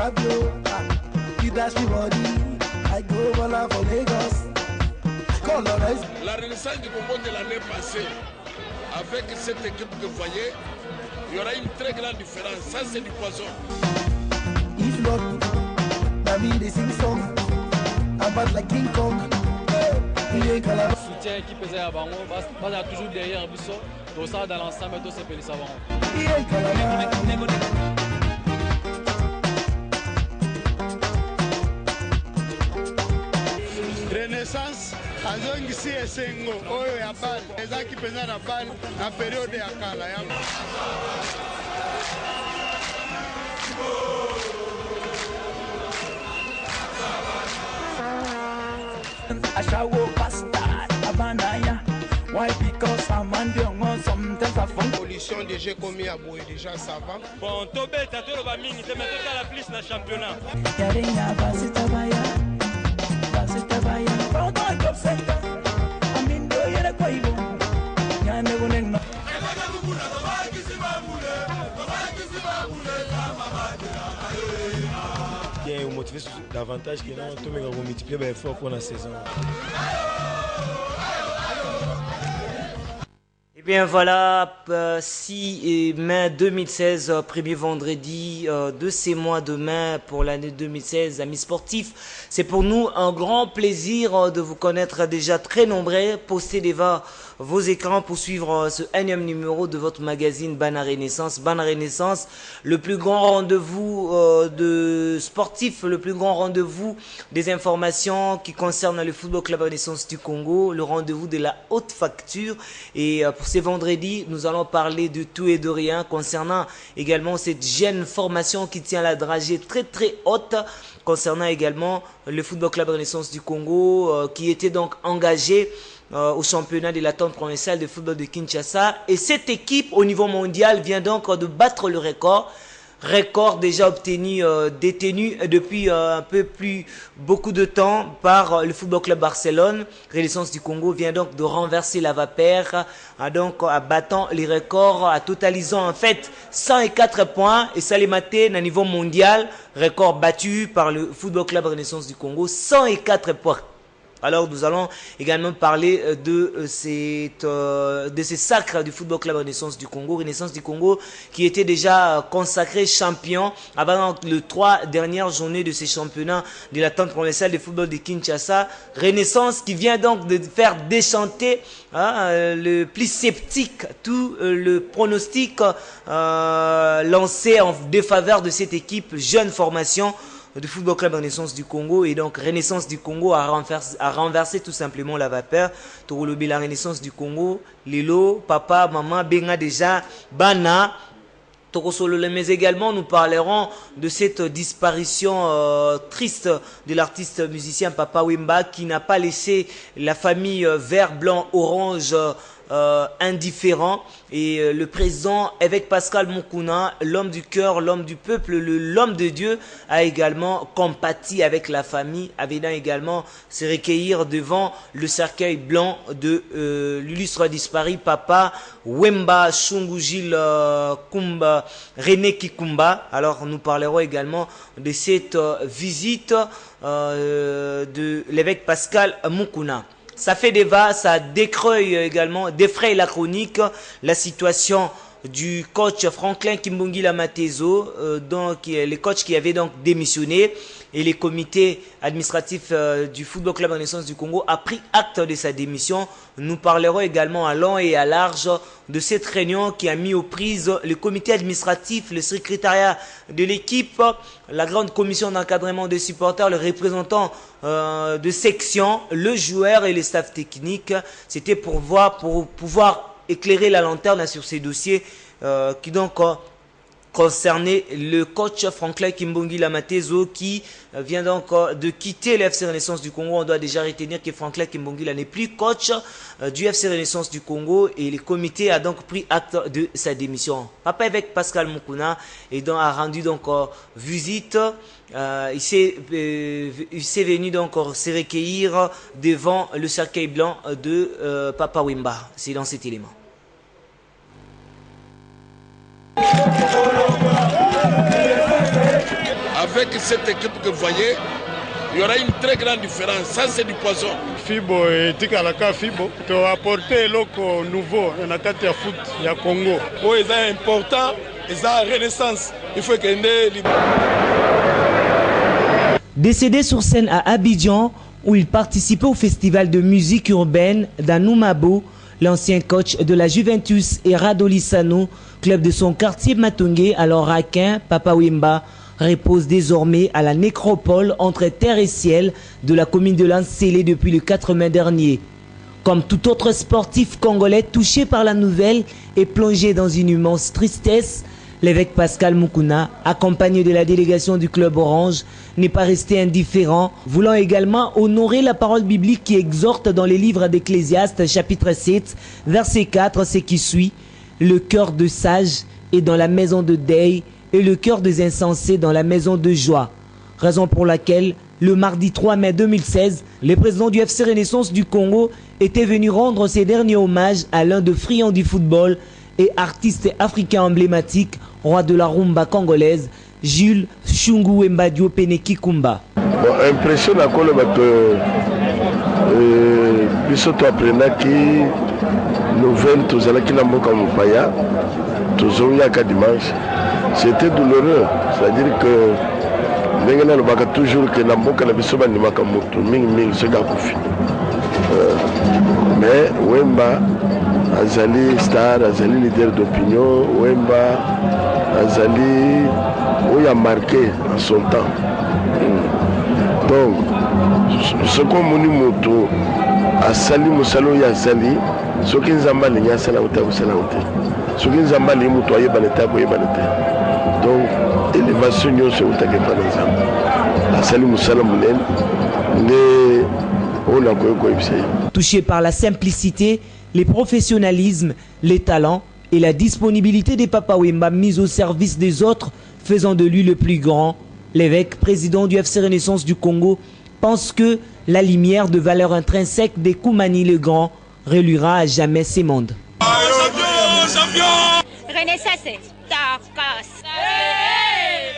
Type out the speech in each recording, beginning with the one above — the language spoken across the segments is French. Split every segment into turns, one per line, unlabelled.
Fabio. You dash me body, I go vola for Lagos.
La Renaissance du Congo de l'année passée, avec cette équipe que vous voyez, il y aura une très grande différence. Ça, c'est du poison.
If not, David is sing song about like King Kong.
Soutien équipe à Bango, bas toujours derrière Bisso, tout ça dans l'ensemble, tout c'est Pélis Savon.
Renaissance azongisi esengo oyo ya bale ezaki mpenza na bale na periode ya kala yango
Ashawo bastard abanaya. Why? Because I'm on sometimes I found
pollution déjà commis à boue déjà ça va.
Bon, Tobé, t'as tout le bas mini, t'es maintenant la plus dans le championnat.
Yarinya basitabaya. Pardon comme ça. Amindo yere kwa ibo. Nyane gonenno.
Qui est motivé davantage que non, tout le monde va multiplier les efforts pour la saison.
Et bien voilà, 6 mai 2016, premier vendredi de ces mois de mai pour l'année 2016, amis sportifs. C'est pour nous un grand plaisir de vous connaître déjà très nombreux. Postez devant vos écrans pour suivre ce énième numéro de votre magazine Bana Renaissance. Bana Renaissance, le plus grand rendez-vous de sportifs, le plus grand rendez-vous des informations qui concernent le Football Club Renaissance du Congo, le rendez-vous de la haute facture. Et pour ces vendredis, nous allons parler de tout et de rien concernant également cette jeune formation qui tient la dragée très très haute, concernant également le Football Club Renaissance du Congo qui était donc engagé au championnat de l'attente provinciale de football de Kinshasa. Et cette équipe au niveau mondial vient donc de battre le record déjà obtenu, détenu depuis un peu plus beaucoup de temps par le Football Club Barcelone. Renaissance du Congo vient donc de renverser la vapeur, en battant les records, en totalisant en fait 104 points, et ça les maté à niveau mondial, record battu par le Football Club Renaissance du Congo, 104 points. Alors nous allons également parler de ces sacres du Football Club Renaissance du Congo. Renaissance du Congo qui était déjà consacré champion avant les 3 dernières journées de ces championnats de l'attente provinciale de football de Kinshasa. Renaissance qui vient donc de faire déchanter le plus sceptique tout le pronostic lancé en défaveur de cette équipe jeune formation du Football Club Renaissance du Congo. Et donc Renaissance du Congo a renversé tout simplement la vapeur. Torolobi la Renaissance du Congo, Lilo, papa, maman, benga déjà, bana. Mais également nous parlerons de cette disparition triste de l'artiste musicien Papa Wemba, qui n'a pas laissé la famille vert, blanc, orange indifférent. Et le président évêque Pascal Mukuna, l'homme du cœur, l'homme du peuple, l'homme de Dieu, a également compati avec la famille, venant également se recueillir devant le cercueil blanc de l'illustre disparu Papa Wemba Shungujil Kumba René Kikumba. Alors nous parlerons également de cette visite de l'évêque Pascal Mukuna. Ça fait débat, ça décreuille également, défraye la chronique, la situation du coach Franklin Kimbongila Matezo, donc le coach qui avait donc démissionné, et les comités administratifs du Football Club Renaissance du Congo a pris acte de sa démission. Nous parlerons également à long et à large de cette réunion qui a mis aux prises le comité administratif, le secrétariat de l'équipe, la grande commission d'encadrement des supporters, le représentant de section, le joueur et le staff technique. C'était pour pouvoir éclairer la lanterne sur ces dossiers qui donc concernait le coach Franklin Kimbongila Matezo, qui vient donc de quitter le FC Renaissance du Congo. On doit déjà retenir que Franklin Kimbongila n'est plus coach du FC Renaissance du Congo, et le comité a donc pris acte de sa démission. Papa évêque Pascal Mukuna a rendu donc visite. Il s'est venu donc se recueillir devant le cercueil blanc de Papa Wemba. C'est dans cet élément.
avec cette équipe que vous voyez, il y aura une très grande différence. Ça, c'est du poison.
Fibo et Tikalaka Fibo, tu as apporté l'eau nouveau dans la carte de foot du Congo.
Oui, c'est important, c'est la renaissance. Il faut que nous...
Décédé sur scène à Abidjan, où il participait au festival de musique urbaine d'Anoumabo, l'ancien coach de la Juventus et Radolissano, club de son quartier Matungé, alors Raquin, Papa Wemba, repose désormais à la nécropole entre terre et ciel de la commune de Lansélé depuis le 4 mai dernier. Comme tout autre sportif congolais touché par la nouvelle et plongé dans une immense tristesse, l'évêque Pascal Mukuna, accompagné de la délégation du club Orange, n'est pas resté indifférent, voulant également honorer la parole biblique qui exhorte dans les livres d'Ecclésiaste chapitre 7, verset 4, ce qui suit: le cœur de sage est dans la maison de deuil et le cœur des insensés dans la maison de joie. Raison pour laquelle, le mardi 3 mai 2016, le président du FC Renaissance du Congo était venu rendre ses derniers hommages à l'un de friands du football et artiste africain emblématique, roi de la rumba congolaise, Jules Shungu Mbadio Peneki Kumba.
Impression à quoi le bisoto aprenaki nouvelle tozalaki na mboka mopaya tozoyaka dimanche. C'était douloureux, c'est-à-dire que ndenge nalobaka toujours que na mboka na biso bandimaka moto mingi soki akufi, mais Wemba azali star, azali leader d'opinion. Wemba azali oyo a marqué en son temps. Donc ce qu'on moni moto asali mosala oyo asali, soki nzambe alingi asala ota kosala te, soki nzambe alingi moto ayebana te akoyebana te. Donc élévation nyonso eutaki epa na nzambe, asali mosala monene nde oyo nakoki koyebisa ye.
Touché par la simplicité, le professionnalisme, les talents et la disponibilité des Papa Wemba mis au service des autres, faisant de lui le plus grand, l'évêque président du FC Renaissance du Congo pense que la lumière de valeur intrinsèque des Koumani le Grand reluira à jamais ces mondes.
Renaissance est Tarkas.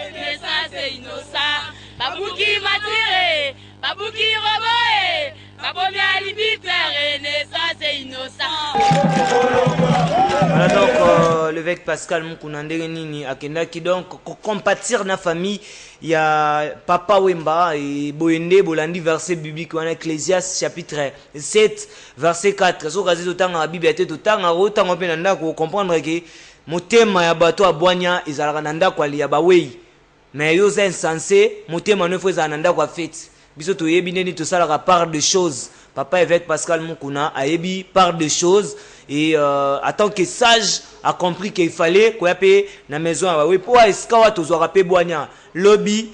Renaissance est innocent. Babouki matiré, Babouki roboé, Babomi alibiteur, Renaissance est innocent.
Voilà donc l'évêque Pascal Mukuna Ndegenini akenda qui donc compatir na famille, il y a Papa Wemba et Boyende Bolandi verset biblique en Ecclésiaste chapitre 7 verset 4. So kazi totanga Bible te totanga otanga pe nanda ko comprendre que motema ya bato abwanya ezalaka nanda kwa liya bawei. Mais yo c'est insensé, motema ne faut zananda kwa fête. Biso to yebi neni to salaka part de choses. Papa évêque Pascal Mukuna a yebi part de choses et en tant que sage a compris qu'il fallait quoi payer na maison oui pour eskawa to zo rapé boanya lobby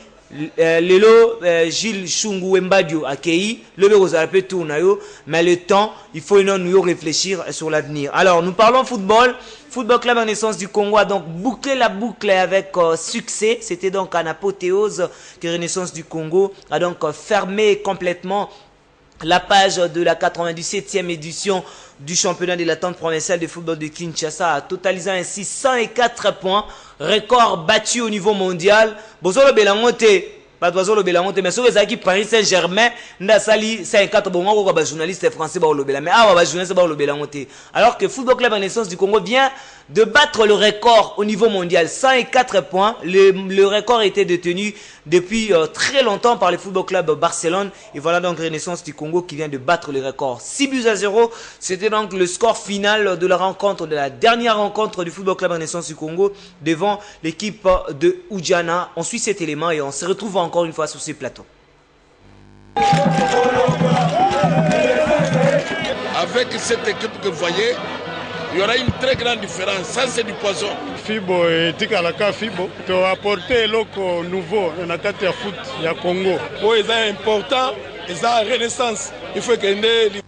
lelo Gilles Shungu Mbadio akei lobby ko rapé tout na yo, mais le temps il faut nous réfléchir sur l'avenir. Alors nous parlons football. Football Club Renaissance du Congo a donc bouclé la boucle avec succès. C'était donc en apothéose que Renaissance du Congo a donc fermé complètement la page de la 97e édition du championnat de l'attente provinciale de football de Kinshasa, totalisant ainsi 104 points, record battu au niveau mondial. Bozolo Belangote, pas d'oiseau le Belangote, mais sur les équipes Paris Saint-Germain, n'a sali 54 bon on va journaliste français ba le Belangote, mais ah va journaliste ba le Belangote. Alors que Football Club Renaissance du Congo vient de battre le record au niveau mondial, 104 points. Le record était détenu depuis très longtemps par le Football Club Barcelone. Et voilà donc Renaissance du Congo qui vient de battre le record. 6-0, c'était donc le score final de la rencontre, de la dernière rencontre du Football Club Renaissance du Congo devant l'équipe de Oudjana. On suit cet élément et on se retrouve encore une fois sur ces plateaux.
Avec cette équipe que vous voyez, il y aura une très grande différence. Ça, c'est du poison.
Fibo et Tikalaka Fibo, tu as apporté l'eau nouveau dans la carte de foot du Congo.
Oui, c'est important, c'est la renaissance. Il faut que nous...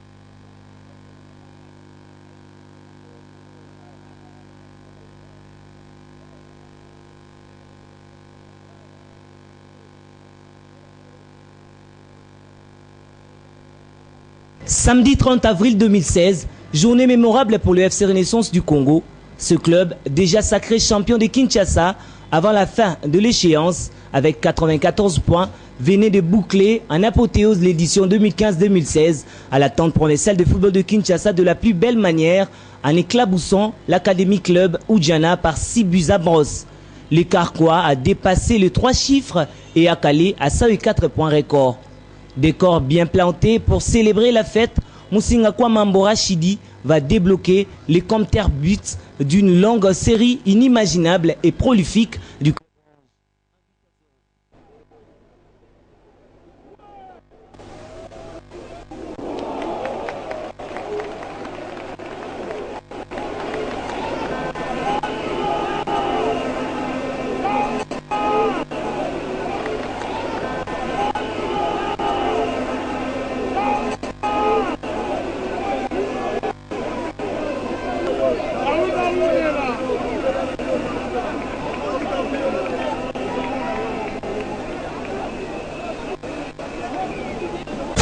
Samedi 30 avril 2016, journée mémorable pour le FC Renaissance du Congo. Ce club, déjà sacré champion de Kinshasa avant la fin de l'échéance, avec 94 points, venait de boucler en apothéose l'édition 2015-2016 à l'attente provinciale de football de Kinshasa de la plus belle manière en éclaboussant l'Académie Club Oudjana par 6 buts à brosse. Le Carquois a dépassé les 3 chiffres et a calé à 104 points record. Décor bien planté pour célébrer la fête, Moussingakwa Mambora Chidi va débloquer les compteurs buts d'une longue série inimaginable et prolifique du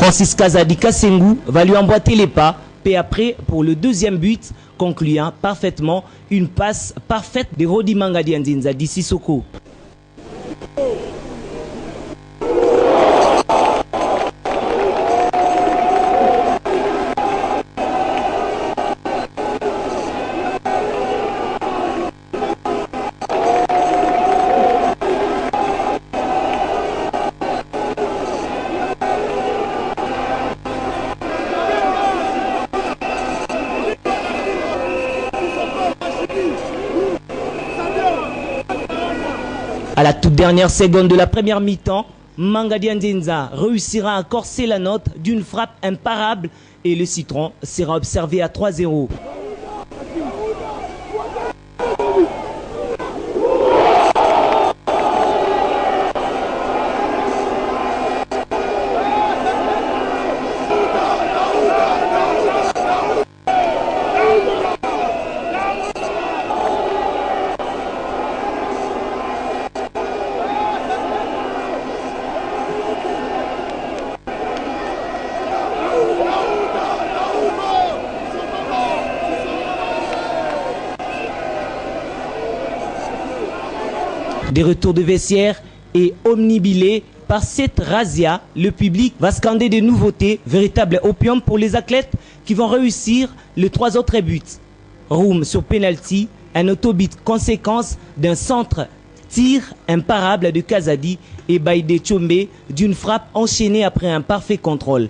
Francis Kazadi Kassengou va lui emboîter les pas, peu après pour le deuxième but, concluant parfaitement une passe parfaite de Rodi Mangadi Andinza d'Ississoko. À la toute dernière seconde de la première mi-temps, Mangadi Andinza réussira à corser la note d'une frappe imparable et le citron sera observé à 3-0. Des retours de vestiaire et omnibilés par cette razzia, le public va scander des nouveautés, véritable opium pour les athlètes qui vont réussir les 3 autres buts. Room sur penalty, un autobit conséquence d'un centre tir imparable de Kazadi et Baïdé Tchombe d'une frappe enchaînée après un parfait contrôle.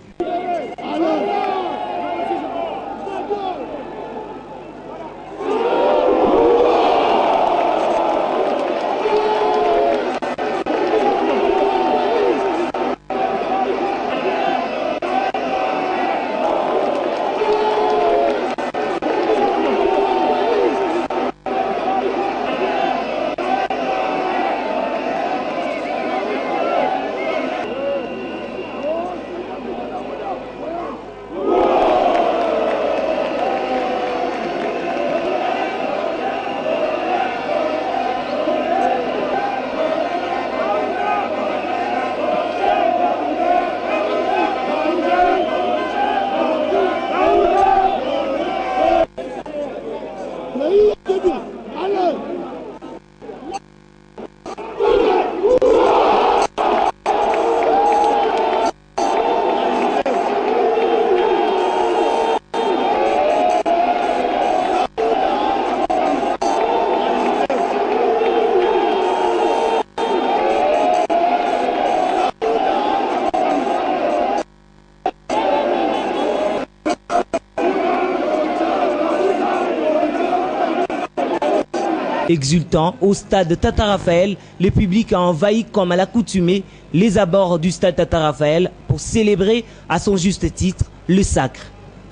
Exultant au stade Tata Raphaël, le public a envahi comme à l'accoutumée les abords du stade Tata Raphaël pour célébrer à son juste titre le sacre.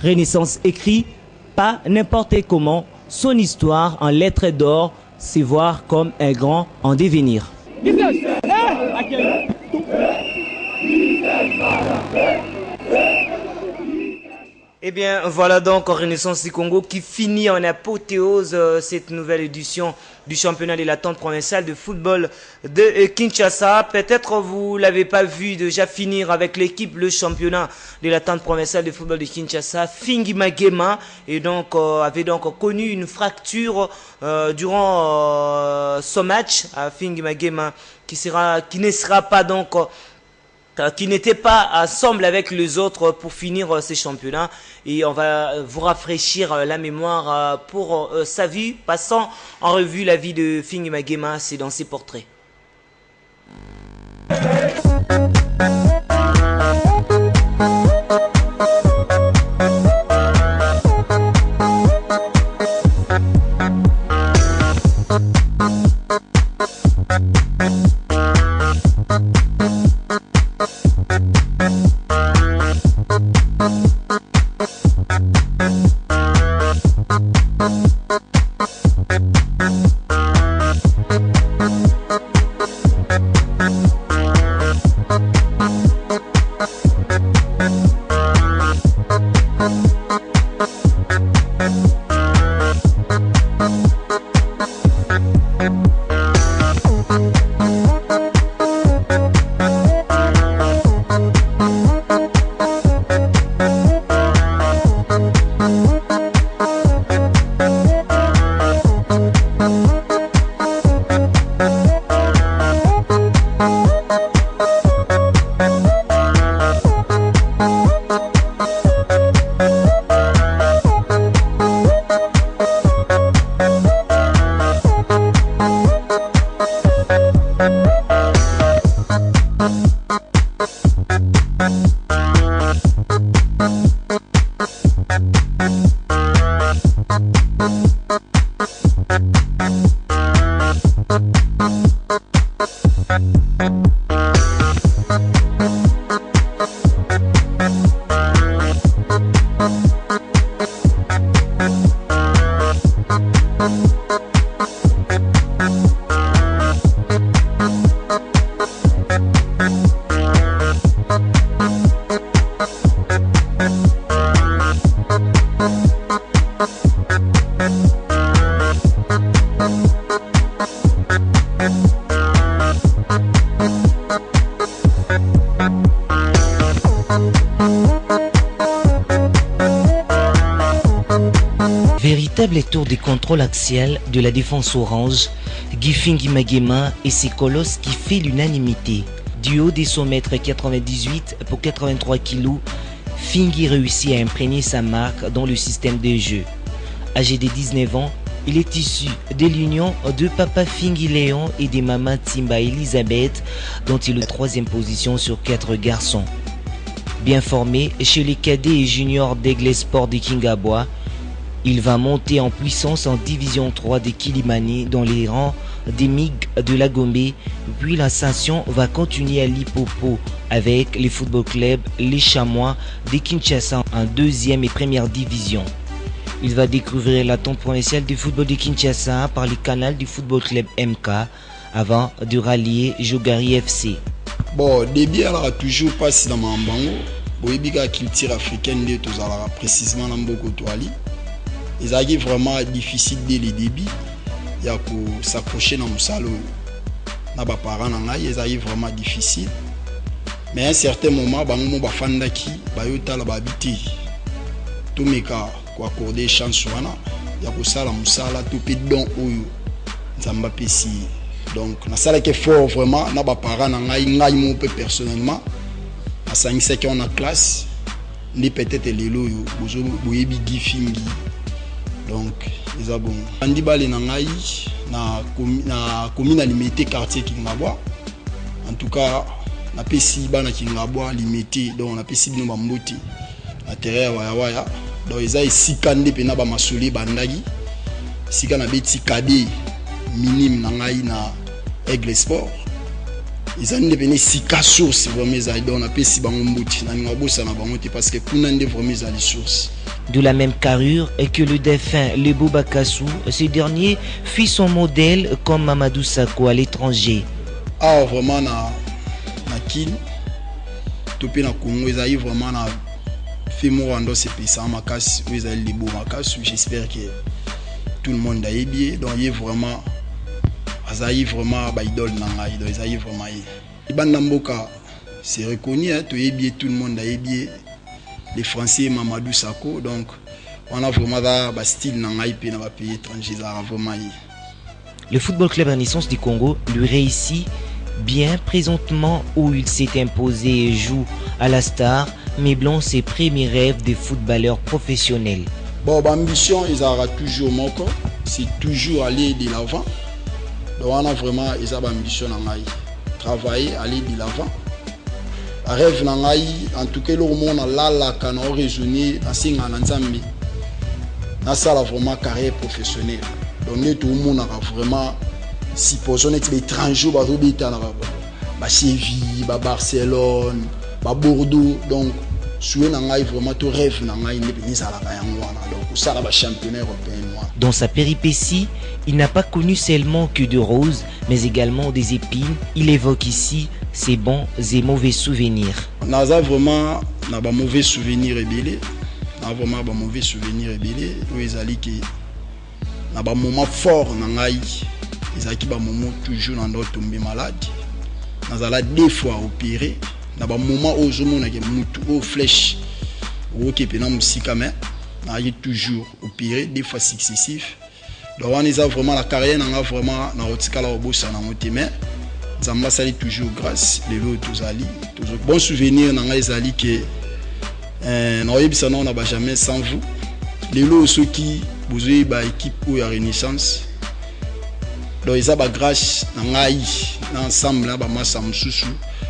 Renaissance écrit, pas n'importe comment, son histoire en lettres d'or, c'est voir comme un grand en devenir. Eh bien, voilà donc Renaissance du Congo qui finit en apothéose cette nouvelle édition du championnat de l'attente provinciale de football de Kinshasa. Peut-être vous l'avez pas vu déjà finir avec l'équipe le championnat de l'attente provinciale de football de Kinshasa. Fingi Magema et donc avait donc connu une fracture durant ce match à Fingi Magema qui ne sera pas donc qui n'était pas ensemble avec les autres pour finir ces championnats. Et on va vous rafraîchir la mémoire pour sa vie. Passant en revue la vie de Fingi Magema, c'est dans ses portraits. Véritable tour des contrôles axial de la défense orange, Fingi Magema et ses colosses qui fait l'unanimité. Du haut des 100 mètres 98 pour 83 kg, Fingi réussit à imprégner sa marque dans le système de jeu. Âgé de 19 ans, il est issu de l'union de papa Fingi Léon et de maman Timba Elisabeth, dont il est 3e position sur 4 garçons. Bien formé chez les cadets et juniors d'Aigle Sport de Kingabois, il va monter en puissance en division 3 de Kilimani dans les rangs des MIG de la Gombe, puis l'ascension va continuer à l'Hippopo avec les football clubs Les Chamois de Kinshasa en 2e et 1re division. Il va découvrir l'attente provinciale du football de Kinshasa par les canaux du football club MK avant de rallier Jogari FC.
Bon, début alors toujours pas si dans mon bango, la culture africaine de tous alors précisément dans beaucoup de toiles. Ils arrivent vraiment difficile dès le début. Il y a que s'accrocher dans le salon. N'a pas parents ils arrivent vraiment difficile. Mais à un certain moment, bango ba fandaki, ba yota la ba habité. Tout mes cas, quoi accorder chance wana, il y a que ça la musala tout pe don oyo. Nzamba pesi. Donc na sala que fort vraiment, n'a pas parents ngai mon peu personnellement. À 5 secondes en classe, ni peut-être les loyo, boyebi Fingi. Donc, ils ont bon. Andi balé nangai na commune limité quartier Kingabois. En tout cas, na pesi bana Kingabois limité donc na pesi bino bamboti. Na terrain waya. Donc ils a ici kande pena ba masoli bandagi. Sika na beti kade minime nangai na Aigle Sport. Ils ont devenu sika source vraiment ça donc na pesi bamboti na ngabosa na bangote parce que kuna nde vraiment ça les sources.
De la même carrure que le défunt Lebo Bakassou, ce dernier fit son modèle comme Mamadou Sakho à l'étranger.
Ah vraiment na kin topé na Congo ils arrivent vraiment na fait mon rando c'est ça ma casse vous allez les beaux ma casse j'espère que tout le monde a bien donc il est vraiment azaï vraiment ba idole nangai donc azaï vraiment Ibanamboka c'est reconnu hein, tout est bien tout le monde a bien les Français Mamadou Sakho donc on a vraiment da style nangai pe na ba pays étranger ça vraiment.
Le Football Club Renaissance du Congo lui réussit bien présentement où il s'est imposé et joue à la star, mais blanc ses premiers rêves de footballeur professionnel.
Bon, l'ambition, ils auront toujours mon corps, c'est toujours aller de l'avant. Donc on a vraiment ils ambition travailler, aller de l'avant. Rêve en tout cas le monde là là quand on raisonner en signe en ensemble. Na ça vraiment carrière professionnelle. Donc tout le monde a vraiment si posons être étranger ba robita na ba Séville, ba Barcelone, ba Bordeaux donc souhait nangai vraiment tout rêve nangai ne béni ça la yangwana donc ça la championnat européen.
Dans sa péripétie, il n'a pas connu seulement que de roses, mais également des épines. Il évoque ici ses bons et mauvais souvenirs.
On a vraiment ba mauvais souvenirs rebellés. On a vraiment ba mauvais souvenirs rebellés où ils allaient qui na ba moment fort nangai ils allaient qui ba moment toujours dans d'autres tombé malade. On a deux fois opéré. Na ba moment où je mona ke mutu au flèche au qui pena musika mais na y toujours opéré deux fois successifs. Donc on a vraiment la carrière on a vraiment na otika la obosa na motima nzamba sali toujours grâce les autres tous ali toujours bon souvenir na nga ezali que na yebisa na on a jamais sans vous les lots ceux qui bozui ba équipe ou ya Renaissance donc ils a ba grâce na ngai na ensemble na ba massa mususu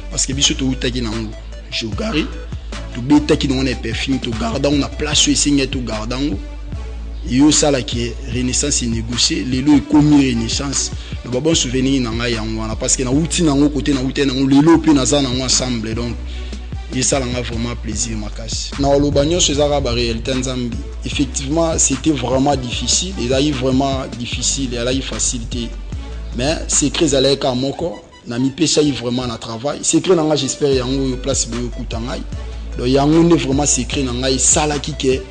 parce que biso to utaki nango jogari to betaki dans les perfumes to garda on a place ici to gardango yo sala qui Renaissance négocier les lots commis Renaissance le bon souvenir na ngai yango parce que na uti nango côté na uti nango les lots pe na za nango ensemble donc et ça l'a vraiment plaisir makasi na lobanyo cezara ba réalité nzambi effectivement c'était vraiment difficile il a eu vraiment difficile il a eu facilité mais c'est très allé ka moko na mi pesa vraiment na travail secret nanga j'espère yango yo place boyo kutangai donc yango ne vraiment secret nanga sala kike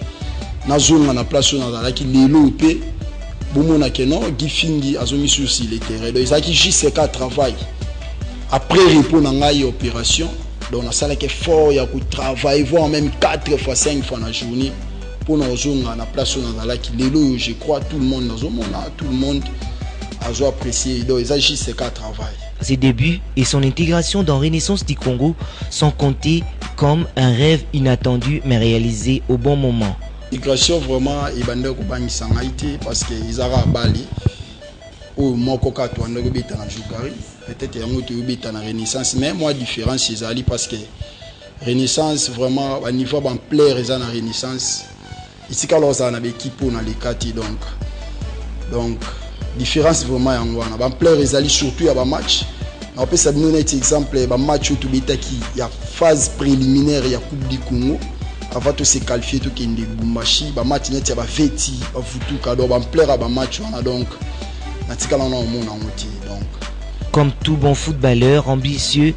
na zone na place na la ki lelo pe bomona keno gifingi azomi sur le terrain donc ça qui juste ka travail après repos nanga opération donc na sala que fort ya ku travail voire même 4 fois 5 fois la journée pour na zone na place na la ki lelo je crois tout le monde tout le monde a apprécié donc ça juste ka travail.
Ses débuts et son intégration dans Renaissance du Congo sont comptés comme un rêve inattendu mais réalisé au bon moment.
L'intégration vraiment est bandé ko bangisa ngaité parce que ils ara bali au moko ka to ndeko beta na jukari peut-être yango to beta na Renaissance mais moi différence c'est ali parce que Renaissance vraiment au niveau ban plaire eza na Renaissance ici ka loza na équipe na les kati donc différence vraiment yango na ban plaire ezali surtout ya ba match on peut ça donner un exemple ba match où tout betaki ya phase préliminaire ya Coupe du Congo avant de se qualifier tout qui ndi Bumbashi ba match net ya ba veti ba futu kado ba plaire ba match on donc na tikala na mon ngoti donc
comme tout bon footballeur ambitieux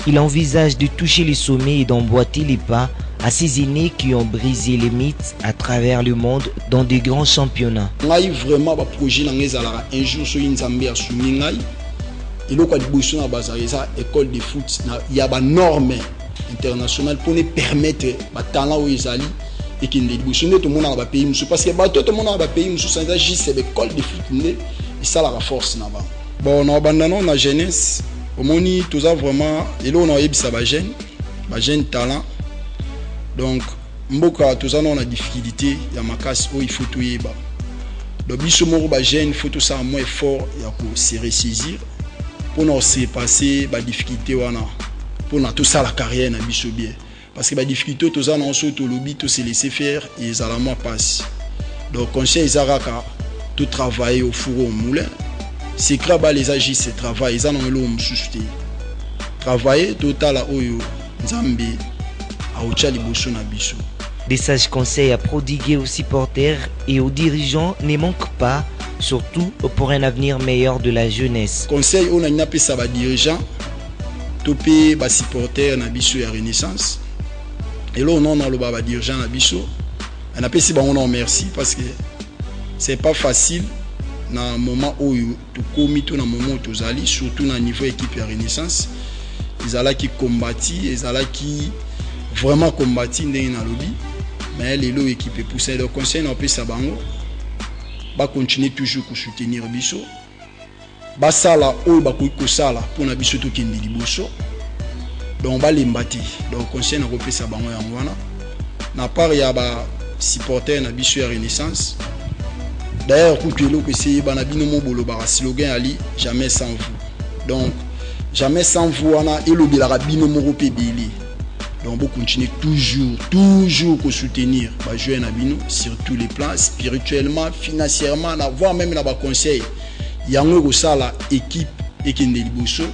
il envisage de toucher les sommets et d'emboîter les pas à ces aînés qui ont brisé les mythes à travers le monde dans de grands championnats.
Ngai vraiment ba projet na ngezala un jour so inzambe asumi ngai ilo kwa dibuso na bazarisa école de foot na ya ba norme internationale pour nous permettre ba talent au ezali et qui ne dibuso ne tout monde na ba pays musu parce que ba tout monde na ba pays musu sans juste école de foot ne et ça la force na ba. Bon na bandano na jeunesse omoni tout ça vraiment ilo na yebisa ba jeune talent. Donc mboka tout ça on a difficulté ya makasi où il faut tout yeba donc biso moko ba jeune faut tout ça moins fort ya ko se ressaisir pour nous se passer ba difficulté wana pour na tout ça la carrière na biso bien parce que ba difficulté tout ça on se tout lobby tout se laisser faire et ça la moi passe donc conseil izaraka tout travailler au four au moulin c'est craba les agis c'est travail ils en ont l'homme susté travailler total à oyo nzambe.
Des sages conseils à prodiguer aux supporters et aux dirigeants ne manquent pas, surtout pour un avenir meilleur de la jeunesse.
Conseil on a une appel ça va dirigeant, topé bas supporters na biso ya Renaissance. Et là, on a le baba dirigeant à Bisso. On a pensé bon merci parce que c'est pas facile dans un moment où tu commis tout dans moment où tu allais, surtout dans le niveau équipe à Renaissance. Ils allaient qui combattent, ils allaient qui vraiment combattre dans le lobby. Mais les lots équipés poussent le conseil on peut ça bango. Ba continuer toujours à soutenir Bisso. Ba sala ou ba ko sala pour na Bisso to kendi liboso. Donc ba limbati. Donc conseil on peut ça bango yangwana. Na part ya ba supporter na Bisso ya Renaissance. D'ailleurs pour que l'eau que c'est ba na bino mo bolo ba slogan ali jamais sans vous. Donc jamais sans vous on a elobi la bino mo pebeli. Donc on continue toujours à soutenir les joueurs Nabino sur tous les plans, spirituellement, financièrement, voire même dans les conseils. Il y a une équipe et qui est liboso.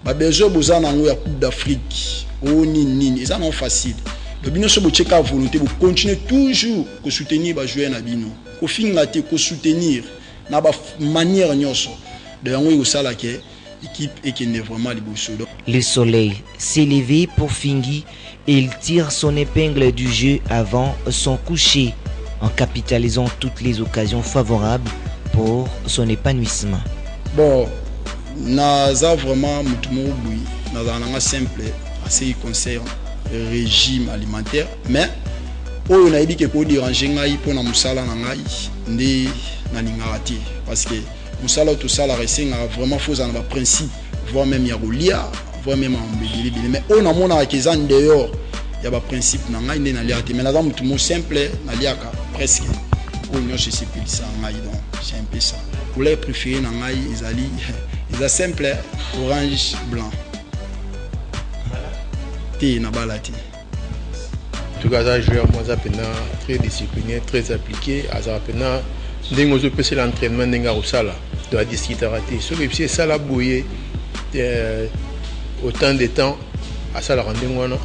Les besoins de la Coupe d'Afrique, c'est non facile. Le Bino se tcheka volonté pour continuer toujours à soutenir les joueurs Nabino. Au fin de soutenir de manière nyoso. De la équipe et qui est vraiment liboso.
Le soleil s'est levé pour Fingi et il tire son épingle du jeu avant son coucher en capitalisant toutes les occasions favorables pour son épanouissement.
Bon, naza vraiment mutumoboui, naza nanga simple assez conseil régime alimentaire mais oyo na yebi ke ko déranger ngai pona musala na ngai ndi na lingati parce que musala tout ça la resenga vraiment faut en avoir principe voire même ya golia voire même en bébé mais on a mon artisan dehors il y a un principe na ngai ndi na liate mais naza mutumo simple na liaka presque on ne sait pas ça ngai donc c'est un peu ça couleur préférée na ngai ezali ils a simple orange blanc té na balati.
En tout cas, un joueur très discipliné, très appliqué. Dès que je l'entraînement de la discipline raté. C'est ça la bouillée autant de temps à ça la rendez-vous. Donc,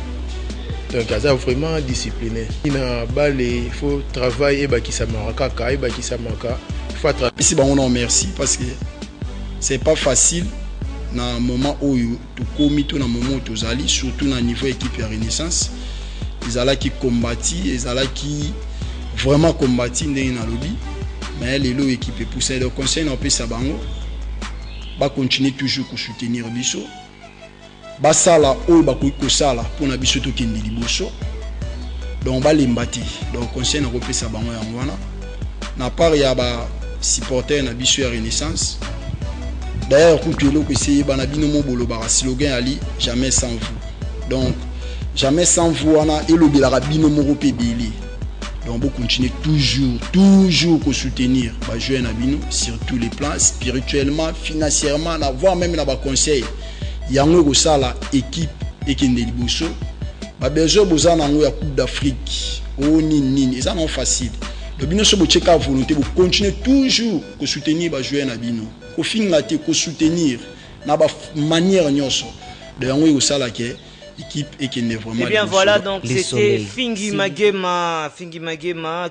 il est vraiment discipliné. Il faut travailler et il faut travailler.
Ici, on merci parce que c'est pas facile dans un moment où tu commis tout dans un moment où tu allais, surtout dans le niveau équipe à Renaissance. Ils allaient qui combattent, ils allaient qui vraiment combattre dans le lobby. Mais les lots équipés poussent le conseil on peut ça bango. Ba continuer toujours à soutenir Bisso. Ba sala ou ba ko sala pour na Bisso to kendi liboso. Donc ba limbati. Donc conseil on peut ça bango yangwana. Na part ya ba supporter na Bisso ya Renaissance. D'ailleurs pour que l'eau que c'est ba na bino mo bolo ba slogan ali jamais sans vous. Donc jamais sans vous on a elobi la bino mo pebeli. Donc on continue toujours à soutenir les joueurs Nabino sur tous les plans, spirituellement, financièrement, voire même dans les conseils. Il y a une équipe et qui est liboso. Les besoins de la Coupe d'Afrique, c'est non facile. Le Bino se tcheka volonté pour continuer toujours à soutenir les joueurs Nabino. Au fin de soutenir de manière nyoso. De équipe et qui n'est vraiment.
Et bien voilà, donc c'était Fingi Magema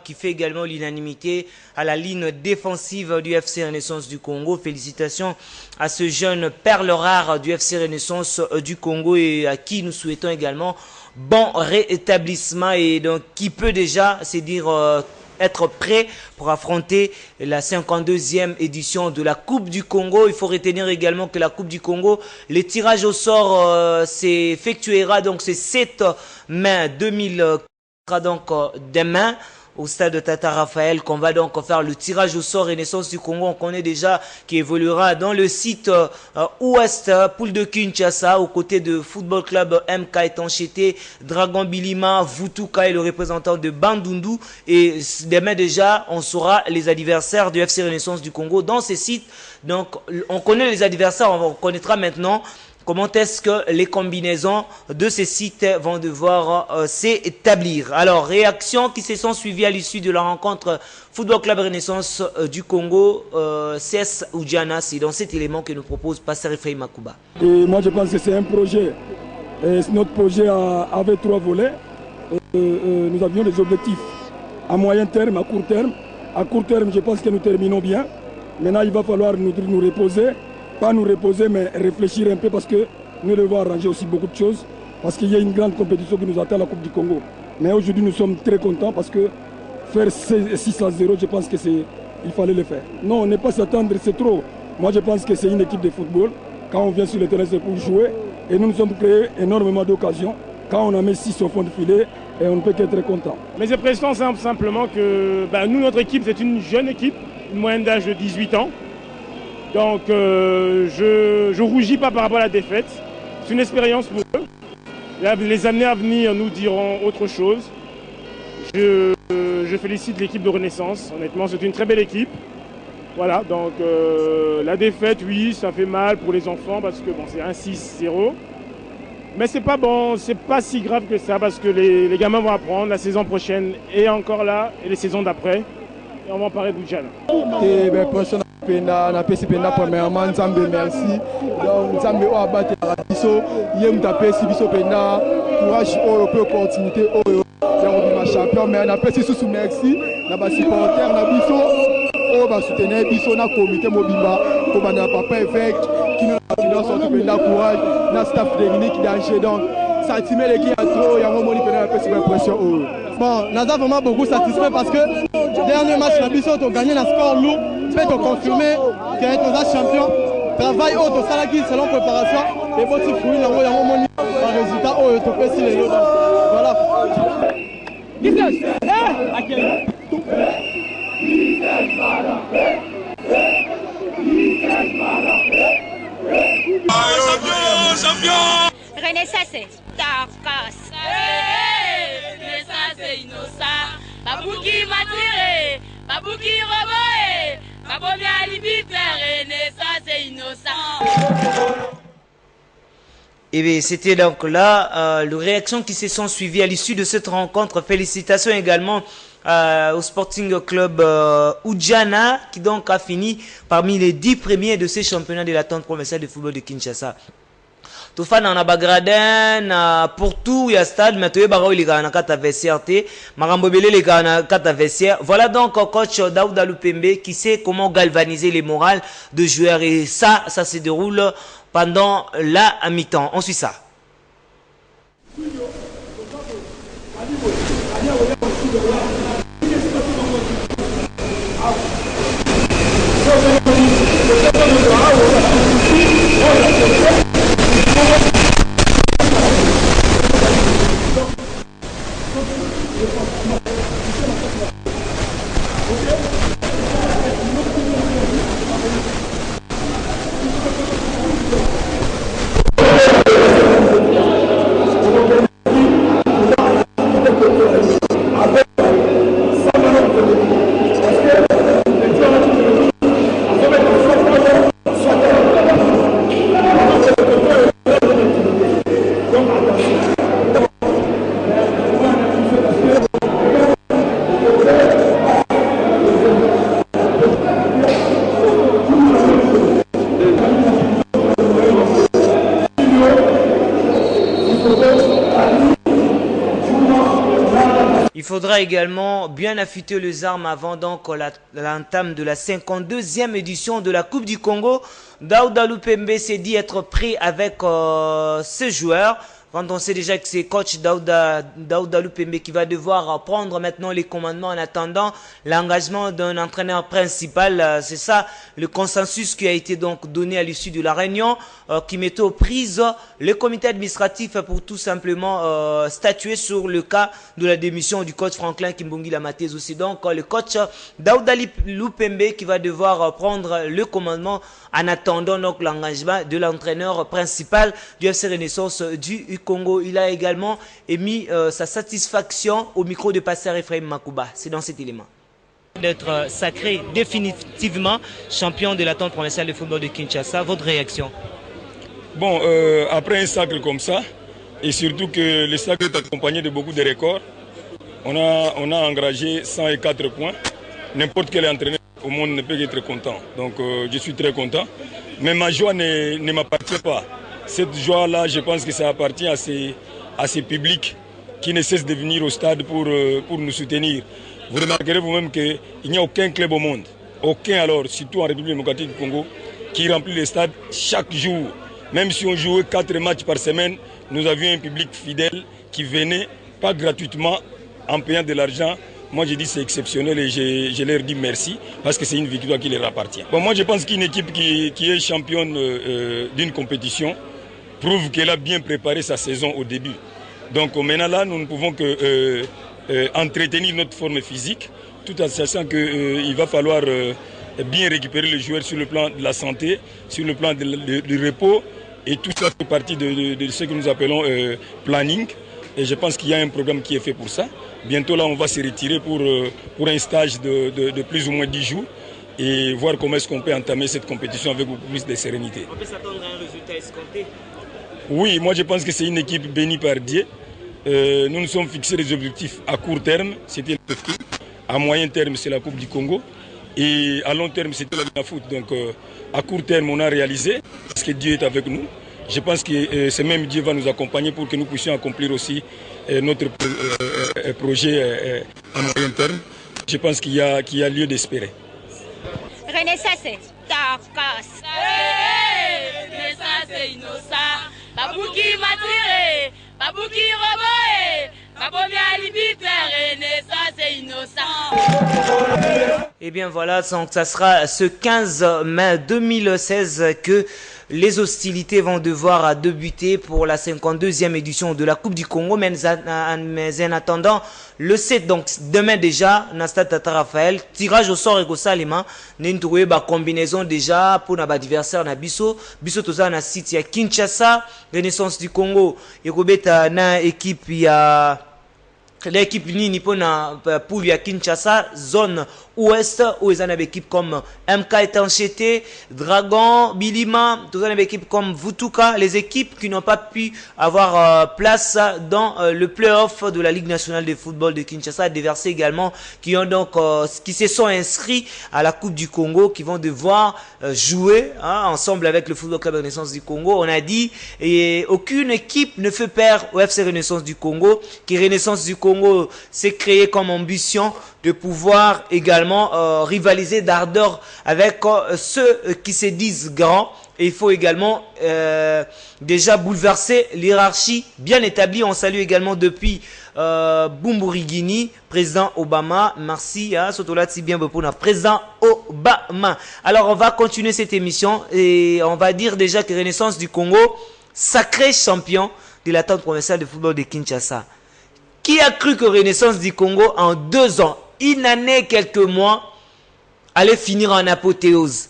qui fait également l'unanimité à la ligne défensive du FC Renaissance du Congo. Félicitations à ce jeune perle rare du FC Renaissance du Congo et à qui nous souhaitons également bon rétablissement et donc qui peut déjà se dire être prêt pour affronter la 52e édition de la Coupe du Congo. Il faut retenir également que la Coupe du Congo, le tirage au sort s'effectuera donc c'est 7 mai 2000 donc demain au stade de Tata Raphaël qu'on va donc faire le tirage au sort Renaissance du Congo. On connaît déjà qui évoluera dans le site ouest, poule de Kinshasa, aux côtés de Football Club MK Etancheté, Dragon Bilima, Vutuka et le représentant de Bandundu. Et demain déjà, on saura les adversaires du FC Renaissance du Congo dans ces sites. Donc, on connaît les adversaires, on connaîtra maintenant comment est-ce que les combinaisons de ces sites vont devoir s'établir. Alors, réactions qui se sont suivies à l'issue de la rencontre Football Club Renaissance du Congo, CS Oudjana, c'est dans cet élément que nous propose Passer Efraïm Makouba.
Et moi, je pense que c'est un projet. Et notre projet avait 3 volets. Nous avions des objectifs à moyen terme, à court terme. À court terme, je pense que nous terminons bien. Maintenant, il va falloir nous reposer. Pas nous reposer, mais réfléchir un peu parce que nous devons arranger aussi beaucoup de choses. parce qu'il y a une grande compétition qui nous attend, la Coupe du Congo. Mais aujourd'hui, nous sommes très contents parce que faire 6-0, je pense qu'il fallait le faire. Non, on n'est pas s'attendre, c'est trop. Moi, je pense que c'est une équipe de football. Quand on vient sur le terrain, c'est pour jouer. Et nous nous sommes créés énormément d'occasions. Quand on a mis 6 au fond de filet, et on ne peut qu'être content.
Mes impressions sont simplement que nous, notre équipe, c'est une jeune équipe, une moyenne d'âge de 18 ans. Donc, je ne rougis pas par rapport à la défaite. C'est une expérience pour eux. Les années à venir nous diront autre chose. Je félicite l'équipe de Renaissance. Honnêtement, c'est une très belle équipe. Voilà, donc la défaite, oui, ça fait mal pour les enfants parce que bon, c'est un 6-0. Mais c'est pas bon, c'est pas si grave que ça parce que les gamins vont apprendre la saison prochaine et encore là, et les saisons d'après. Et on va en parler d'Oudjana.
Et bien, personne n'a PC premièrement, Nzambe merci. Donc, Nzambe a battu la Bisso, Yem tapé si Bisso Pena, courage, opportunité, on champion, mais on a PC sous merci, on a supporter, on a Bisso, on va soutenir Bisso, on a comité Mobimba, comme on a papa évêque, qui nous a donné son Pena courage, on a staff technique qui est danger, donc, sentiment qui a trop, il y a un moment où on a PC pression.
Bon, nous avons vraiment beaucoup satisfait parce que dernier match, la Bisso a gagné un score lourd. Tu peux te confirmer que nous sommes champions. Travail au de Salaki selon préparation. Et bon, tu fouilles là-haut, il y a un moment un résultat où tu peux s'y les voilà.
Champion! Renaissance, Tarkas. Renaissance, innocent. Babouki Matiré, Babouki Roboé, Babomi Alibiter, Renaissance, innocent.
Et bien, c'était donc là les réactions qui se sont suivies à l'issue de cette rencontre. Félicitations également au Sporting Club Oudjana qui donc a fini parmi les 10 premiers de ces championnats de l'attente provinciale de football de Kinshasa. Tofana na Bagraden pour tout il y a stade mais tu baro il na kata vestiaire té marambo belé les na kata vestiaire. Voilà donc coach Daouda Lupembe qui sait comment galvaniser les morales de joueurs et ça se déroule pendant la mi-temps. On suit ça. Il faudra également bien affûter les armes avant donc l'entame de la 52e édition de la Coupe du Congo. Daouda Lupembe s'est dit être prêt avec ses joueurs. Quand on sait déjà que c'est coach Daouda Lupembe qui va devoir prendre maintenant les commandements en attendant l'engagement d'un entraîneur principal. C'est ça le consensus qui a été donc donné à l'issue de la réunion qui mettait aux prises le comité administratif pour tout simplement statuer sur le cas de la démission du coach Franklin Kimbongi Lamatez aussi. Donc le coach Daouda Lupembe qui va devoir prendre le commandement en attendant donc l'engagement de l'entraîneur principal du FC Renaissance du Congo. Il a également émis sa satisfaction au micro de Pasteur Ephraim Makouba. C'est dans cet élément. D'être sacré définitivement champion de l'attente provinciale de football de Kinshasa. Votre réaction?
Bon, après un sacre comme ça, et surtout que le sacre est accompagné de beaucoup de records, on a engagé 104 points. N'importe quel entraîneur au monde ne peut être content. Donc je suis très content. Mais ma joie ne m'appartient pas. Cette joie-là, je pense que ça appartient à ces publics qui ne cessent de venir au stade pour nous soutenir. Vous remarquerez vous-même qu'il n'y a aucun club au monde, aucun alors, surtout en République démocratique du Congo, qui remplit les stades chaque jour. Même si on jouait 4 matchs par semaine, nous avions un public fidèle qui venait, pas gratuitement, en payant de l'argent. Moi, je dis c'est exceptionnel et je leur dis merci parce que c'est une victoire qui leur appartient. Bon, moi, je pense qu'une équipe qui est championne d'une compétition prouve qu'elle a bien préparé sa saison au début. Donc maintenant là, nous ne pouvons que entretenir notre forme physique, tout en sachant qu'il va falloir bien récupérer les joueurs sur le plan de la santé, sur le plan du repos, et tout ça fait partie de ce que nous appelons planning. Et je pense qu'il y a un programme qui est fait pour ça. Bientôt là, on va se retirer pour un stage de plus ou moins 10 jours et voir comment est-ce qu'on peut entamer cette compétition avec beaucoup plus de sérénité.
On peut s'attendre à un résultat escompté?
Oui, moi je pense que c'est une équipe bénie par Dieu. Nous nous sommes fixés des objectifs à court terme, c'était le foot. À moyen terme, c'est la Coupe du Congo. Et à long terme, c'était la foot. Donc à court terme, on a réalisé parce que Dieu est avec nous. Je pense que ce même Dieu va nous accompagner pour que nous puissions accomplir aussi notre projet à moyen terme. Je pense qu'il y a lieu d'espérer.
Renaissance, Tarkas. Renaissance, innocent. Babouki Matiré, Babouki Roboé, Babomi Alibitre, Renaissance, innocent.
Et bien voilà, donc ça sera ce 15 mai 2016 que les hostilités vont devoir débuter pour la 52e édition de la Coupe du Congo. Mais en attendant, le 7, donc demain déjà, Nastat Tata Raphaël, tirage au sort et Salima, nous trouvé ba combinaison déjà pour notre adversaire na biso toza na site ya Kinshasa, Renaissance du Congo, et Robeta na équipe ya l'équipe nini pour na poule ya Kinshasa, zone ouest, où ils ont une équipe comme MK Étanchété, Dragon, Bilima, tous une équipe comme Vutuka, les équipes qui n'ont pas pu avoir place dans le play-off de la Ligue nationale de football de Kinshasa, déversés également, qui ont donc, qui se sont inscrits à la Coupe du Congo, qui vont devoir jouer ensemble avec le Football Club Renaissance du Congo. On a dit, et aucune équipe ne fait perdre au FC Renaissance du Congo, qui Renaissance du Congo s'est créé comme ambition de pouvoir également rivaliser d'ardeur avec ceux qui se disent grands. Et il faut également déjà bouleverser l'hierarchie bien établie. On salue également depuis Bumburigini, président Obama. Merci, Sotolati bien pour président Obama. Alors on va continuer cette émission et on va dire déjà que Renaissance du Congo, sacré champion de l'attente provinciale de football de Kinshasa. Qui a cru que Renaissance du Congo en 2 ans, une année, quelques mois, allait finir en apothéose?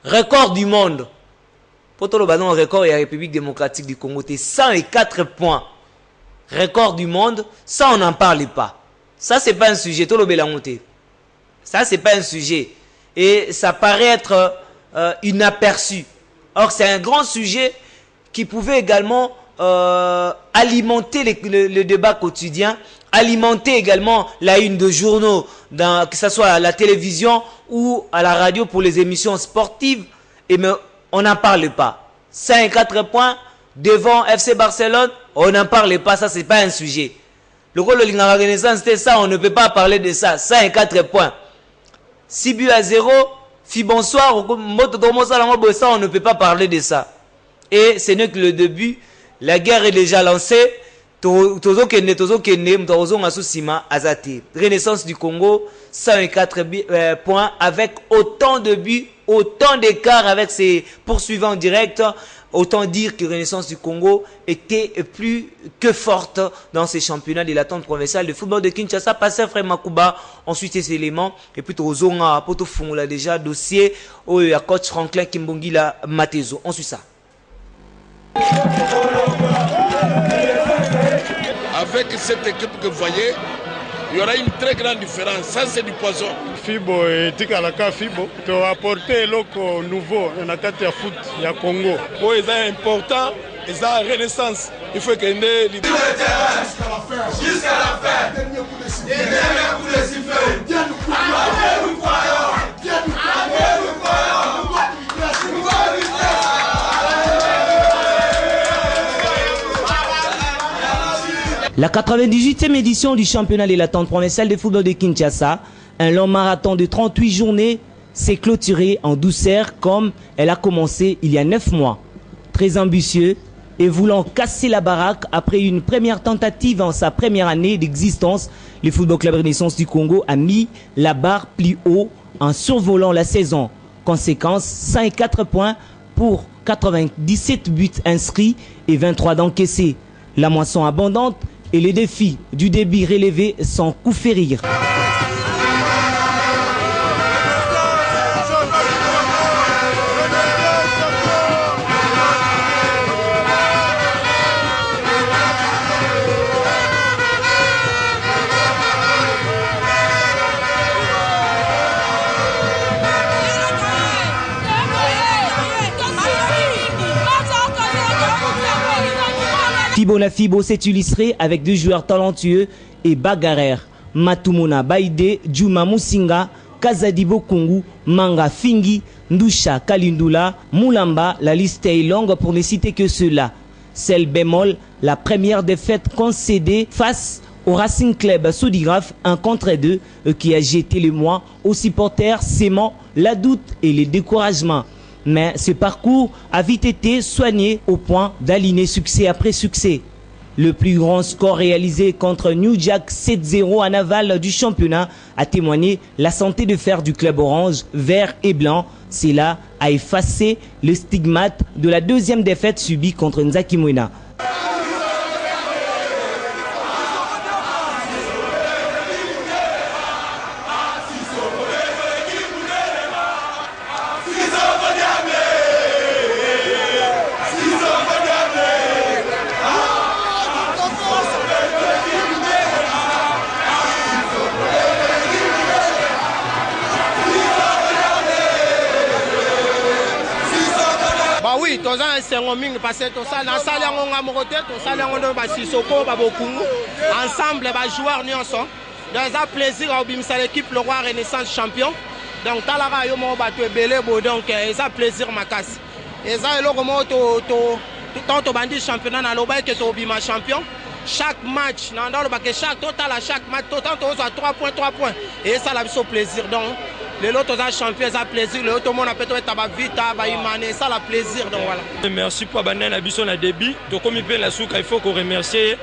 Record du monde. Pour tout le ballon, record de la République démocratique du Congo, c'est 104 points. Record du monde, ça on n'en parle pas. Ça c'est pas un sujet, tout le bélangoté. Ça c'est pas un sujet. Et ça paraît être inaperçu. Or c'est un grand sujet qui pouvait également alimenter le débat quotidien, alimenter également la une de journaux, que ce soit à la télévision ou à la radio pour les émissions sportives, et mais on n'en parle pas. 54 points devant FC Barcelone, on n'en parle pas, ça c'est pas un sujet. Le rôle de la Renaissance c'était ça, on ne peut pas parler de ça. 54 points. 6 buts à 0, fi bonsoir, on ne peut pas parler de ça. Et ce n'est que le début. La guerre est déjà lancée. Renaissance du Congo, 104 points avec autant de buts, autant d'écart avec ses poursuivants directs. Autant dire que Renaissance du Congo était plus que forte dans ces championnats de l'attente provinciale de football de Kinshasa. Passé Frère Makuba, ensuite ces éléments. Et puis Tozonga, Poto Fongola déjà, dossier, à coach Franklin Kimbongila Matezo. Ensuite ça.
Avec cette équipe que vous voyez, il y aura une très grande différence. Ça, c'est du poison.
Fibo et Tikalaka Fibo, tu as apporté l'eau nouveau dans la carte de foot du Congo.
Oui, c'est important. Et ça, Renaissance, il faut qu'il y ait une
jusqu'à la fin. Dernier coup de sifflet. Dernier coup de sifflet. Dieu nous croyons. Nous croyons. Dieu nous croyons. Nous croyons.
La 98e édition du championnat de l'attente provinciale de football de Kinshasa, un long marathon de 38 journées, s'est clôturée en douceur comme elle a commencé il y a 9 mois. Très ambitieux et voulant casser la baraque après une première tentative en sa première année d'existence, le Football Club Renaissance du Congo a mis la barre plus haut en survolant la saison. Conséquence, 104 points pour 97 buts inscrits et 23 d'encaissés. La moisson abondante et les défis du débit relevé sans coup férir. Fibo na Fibo s'est illustré avec deux joueurs talentueux et bagarreurs. Matumona Baïde, Djuma Musinga, Kazadibo Kungu, Manga Fingi, Ndusha Kalindula, Moulamba, la liste est longue pour ne citer que cela. Celle bémol, la première défaite concédée face au Racing Club Soudigraphe, 1-2, qui a jeté le mois aux supporters, sémant la doute et le découragement. Mais ce parcours a vite été soigné au point d'aligner succès après succès. Le plus grand score réalisé contre New Jack 7-0 en aval du championnat a témoigné la santé de fer du club orange, vert et blanc. Cela a effacé le stigmate de la deuxième défaite subie contre Nzaki Mwina.
Oui, tous les gens parce que tout ça, dans ça, les ensemble, les joueurs n'y sont. Donc, ça plaisir à l'équipe le roi Renaissance champion. Donc, talara yo mo battu belé donc ça plaisir ma casse. Et ça le comment to bandi championnat na loba que to bima champion. Chaque match dans le bac chaque total à chaque match total to à 3 points et ça la so plaisir donc les autres champions ça plaisir le autre monde peut être ba vita ba imane ça la plaisir donc voilà.
Merci pour banana biso na débit to comme il peut la souka il faut qu'on remercier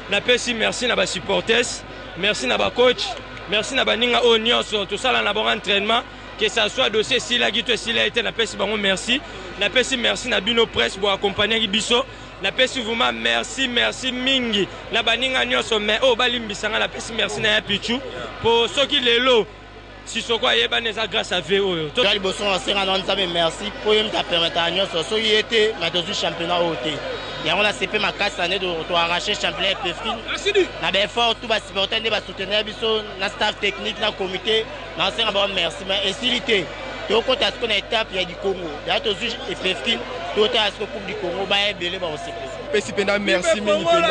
na pesi merci na ba supporters merci na ba coach merci na baninga onion tout ça là na bon entraînement que ça soit dossier si la guito si la été na pesi bango merci na pesi merci na bino presse pour accompagner biso na pesi vraiment merci mingi na baninga nyonso mais oh balimbisanga na pesi merci na ya pichu pour ceux qui les lo si ce quoi yeba neza grâce à VO
to ali boson asenga na nzambe merci pour yem ta permettre nyonso so yete na dozu championnat oté ya on a CP ma casse année de to arracher championnat Pefkin na be fort tout ba supporter ne ba soutenir biso na staff technique na comité na senga ba merci mais incilité to ko ta ce qu'on a étape ya du Congo ya to zu et Pefkin to ta ce coupe du Congo ba ebele ba aussi
pesi penda merci mingi penda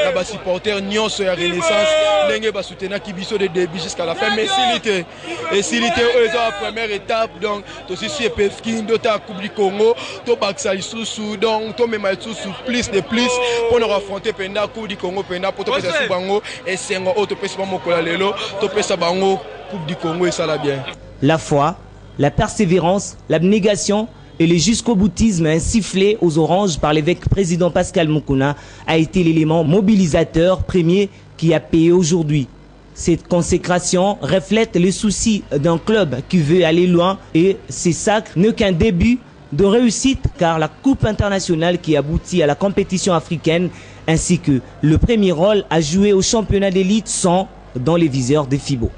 na ba supporter nyonso ya Renaissance ndenge ba soutenir kibiso de début jusqu'à la fin mais silité eux la première étape donc to si et Pefkin do ta coupe du Congo to baksa isusu donc to mema isusu plus de plus pour nous affronter penda coupe du Congo penda pour to pesa su bango et sengo auto pesa mokola lelo to pesa bango coupe du Congo et ça la bien.
La foi, la persévérance, l'abnégation et le jusqu'au boutisme insufflé aux oranges par l'évêque président Pascal Moukouna a été l'élément mobilisateur premier qui a payé aujourd'hui. Cette consécration reflète le souci d'un club qui veut aller loin et ces sacres n'est qu'un début de réussite car la Coupe internationale qui aboutit à la compétition africaine ainsi que le premier rôle à jouer au championnat d'élite sont dans les viseurs des FIBO.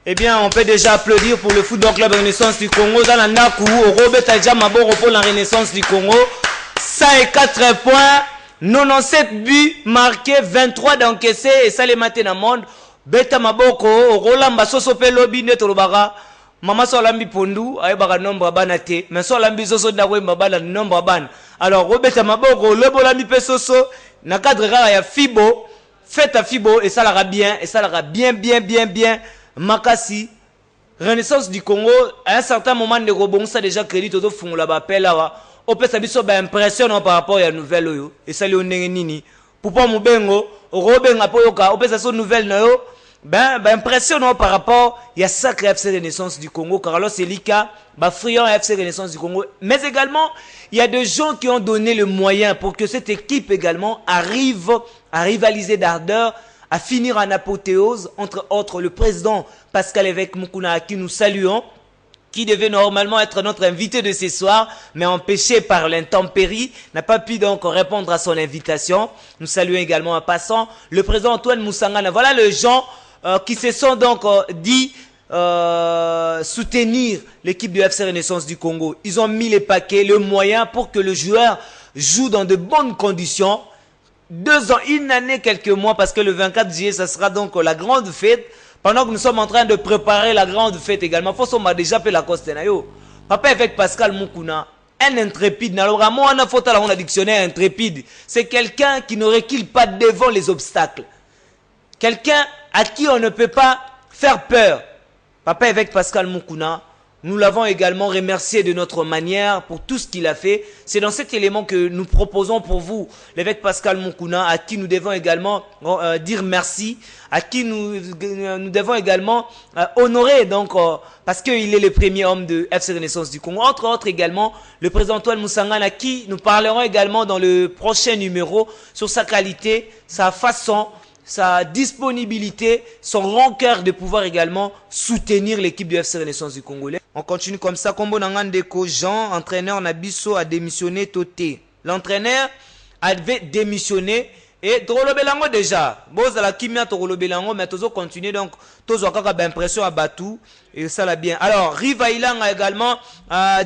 Eh bien, on peut déjà applaudir pour le Football Club Renaissance du Congo. Dans la Naku, Robert Adja Maboro pour la Renaissance du Congo. 104 points, 97 buts marqués, 23 d'encaissés. Et ça, les matins dans le monde. Beta Maboko, Roland Basoso Pelobi, Netolobara. Maman Solambi Pondu, Aïbara nombre banate. Mais Solambi Soso Nawe Mabala nombre ban. Alors, Robert Maboko, le Bolami Pesoso, Nakadrera ya Fibo. Faites à Fibo et ça l'ira bien. Et ça l'ira bien. Makasi, Renaissance du Congo, à un certain moment de rebond, ça déjà crédit au fond là bas là. On peut s'habiller impression par rapport à la nouvelle et ça le nini. Pour pas mon bengo, Robin Apoyoka, on peut ça nouvelle na yo. Impression par rapport il y a sacré FC Renaissance du Congo, Carlos Elika, friand FC Renaissance du Congo, mais également il y a des gens qui ont donné le moyen pour que cette équipe également arrive à rivaliser d'ardeur, à finir en apothéose, entre autres le président Pascal Évêque Mukuna, à qui nous saluons, qui devait normalement être notre invité de ce soir, mais empêché par l'intempérie, n'a pas pu donc répondre à son invitation. Nous saluons également en passant le président Antoine Moussangana. Voilà les gens qui se sont donc dit soutenir l'équipe du FC Renaissance du Congo. Ils ont mis les paquets, le moyen pour que le joueur joue dans de bonnes conditions. 2 ans, une année, quelques mois, parce que le 24 juillet, ça sera donc la grande fête. Pendant que nous sommes en train de préparer la grande fête également, on m'a déjà fait la coste. Papa avec Pascal Mukuna, un intrépide. Alors, moi, on a faute à la dictionnaire intrépide. C'est quelqu'un qui ne recule pas devant les obstacles. Quelqu'un à qui on ne peut pas faire peur. Papa avec Pascal Mukuna, nous l'avons également remercié de notre manière pour tout ce qu'il a fait. C'est dans cet élément que nous proposons pour vous, l'évêque Pascal Mukuna, à qui nous devons également dire merci, à qui nous devons également honorer, donc, parce qu'il est le premier homme de FC Renaissance du Congo. Entre autres également, le président Antoine Moussangana, à qui nous parlerons également dans le prochain numéro sur sa qualité, sa façon, sa disponibilité, son rancœur de pouvoir également soutenir l'équipe du FC Renaissance du Congolais. On continue comme ça. Kombo Nangandeko Jean, entraîneur Nabiso, a démissionné Toté. L'entraîneur avait démissionné et Torolobelango déjà. Bon, ça la kimia Torolobelango, mais tozo continue donc. Tozo kaka impression à Batou et ça l'a bien. Alors, Riva Ilang a également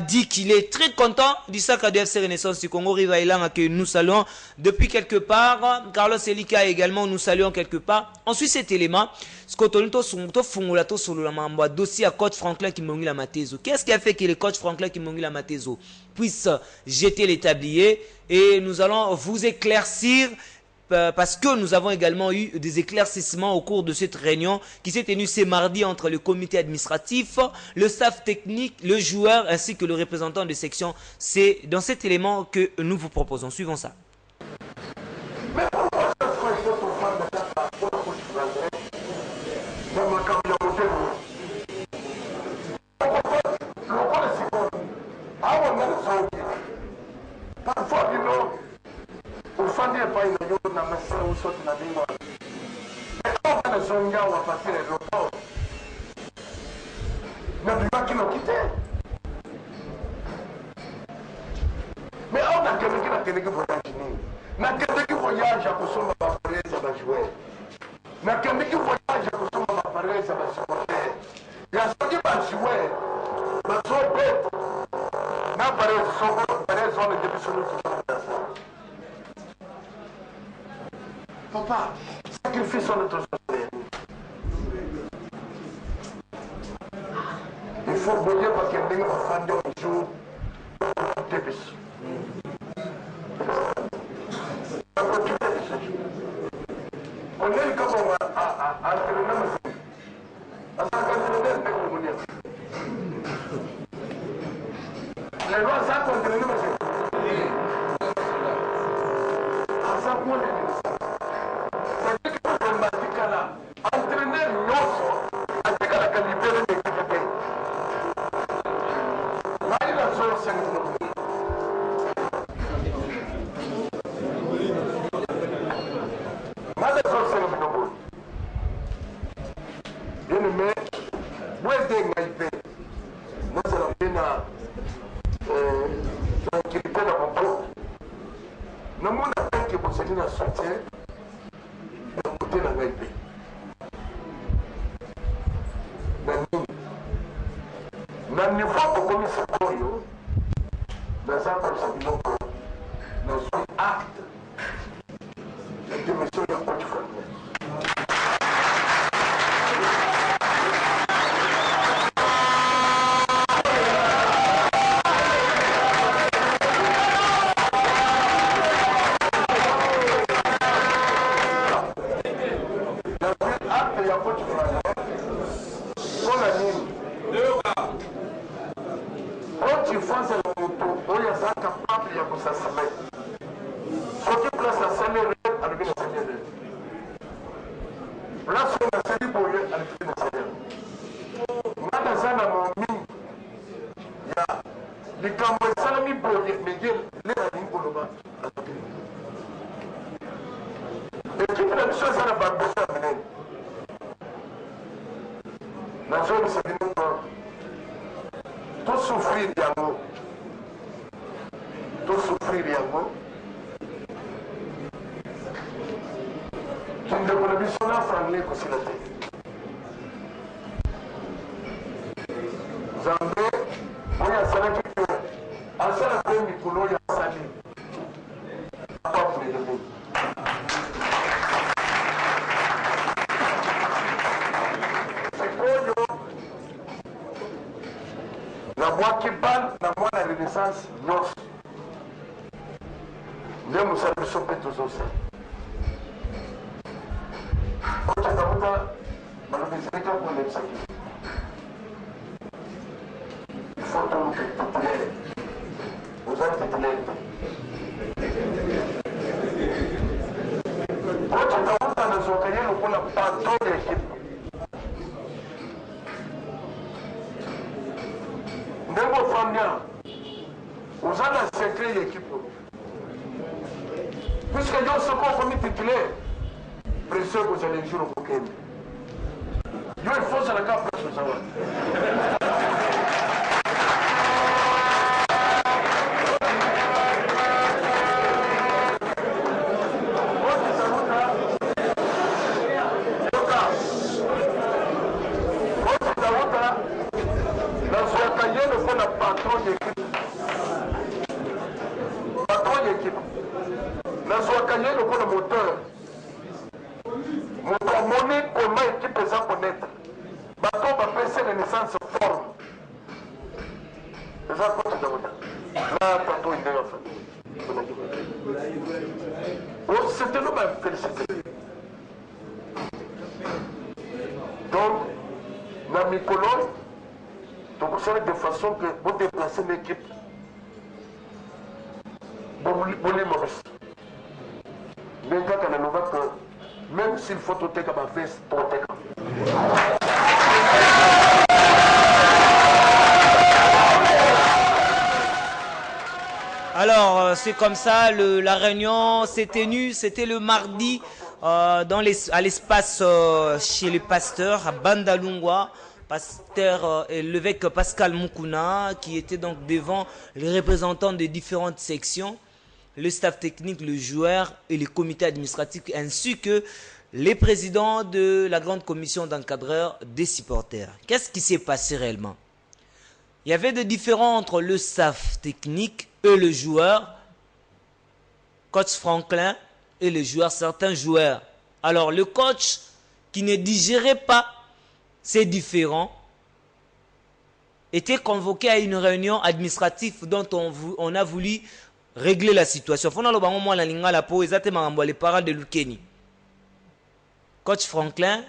dit qu'il est très content du sac du FC Renaissance du Congo. Riva Ilang que nous saluons depuis quelque part. Carlos Elika également nous saluons quelque part. Ensuite, cet élément, ce que dossier à coach Franklin Kimongi la Matezo. Qu'est-ce qui a fait que le coach Franklin Kimongi la Matezo puisse jeter les tabliers? Et nous allons vous éclaircir parce que nous avons également eu des éclaircissements au cours de cette réunion qui s'est tenue ce mardi entre le comité administratif, le staff technique, le joueur ainsi que le représentant de section. C'est dans cet élément que nous vous proposons. Suivons ça.
Mais on a quelqu'un qui voyage. Na quelqu'un qui voyage à Kosoma Baparez à Bajoué. Na quelqu'un qui voyage à Kosoma Baparez à Bajoué. Il y a ceux qui Bajoué. Bajoué. Na Parez, on est depuis sur le Papa, sacrifice notre société. Il faut bouger parce qu'il y a des enfants de jour de bus. On est comme à entraîner. À s'entraîner, les lois ça entraîner. À ça pour les chiffance na moto oyo aza capable ya kosasama soki place asali re alobi nasali re place oyo nasali boye alobi nasali nga naza na momi ya likambo esalami boye mege le nalingi koloba ekipe na biso eza na babeso ya minene nazobisa bino tosouffrir yango kindeko na biso na franglais ekosila te nzambe oyo asalaki te asala mpe mikolo oyo asali apapulelemo sikoyo nabwaki bale na mwana renaissance nyonso nde mosala biso mpe tozosala okendauta balobi ezalika kolebisaki foto titulaire ozali titulaire te okendauta nazwaka ye lokola patron ya ekipe ndenge ofandi awa oza na secret ya ekipe puisque yo soko okomi titulaire presio ekozala ejour okokende yo ifo ozalaka place oza wana nazwaka ye lokola patron d'équipe nazwaka ye lokola moteur moto amoni koma équipe eza connaître bato bapesi renaissance forme eza kotidaoda na tato indega fa c'était nous même félicité donc na mikolo tokosala de façon que vous déplacez l'équipe bolimo biso ndenge kaka naloba que même s'il faut toteka baveste toteka
Alors, c'est comme ça, la réunion s'est tenue, c'était le mardi à l'espace chez le pasteur à Bandalungwa. Pasteur l'évêque Pascal Mukuna, qui était donc devant les représentants des différentes sections, le staff technique, le joueur et le comité administratif, ainsi que les présidents de la grande commission d'encadreurs des supporters. Qu'est-ce qui s'est passé réellement? Il y avait des différends entre le staff technique et le joueur, coach Franklin et les joueurs, certains joueurs. Alors le coach qui ne digérait pas ces différends était convoqué à une réunion administrative dont on a voulu régler la situation. Les parents de Lukeni. Coach Franklin,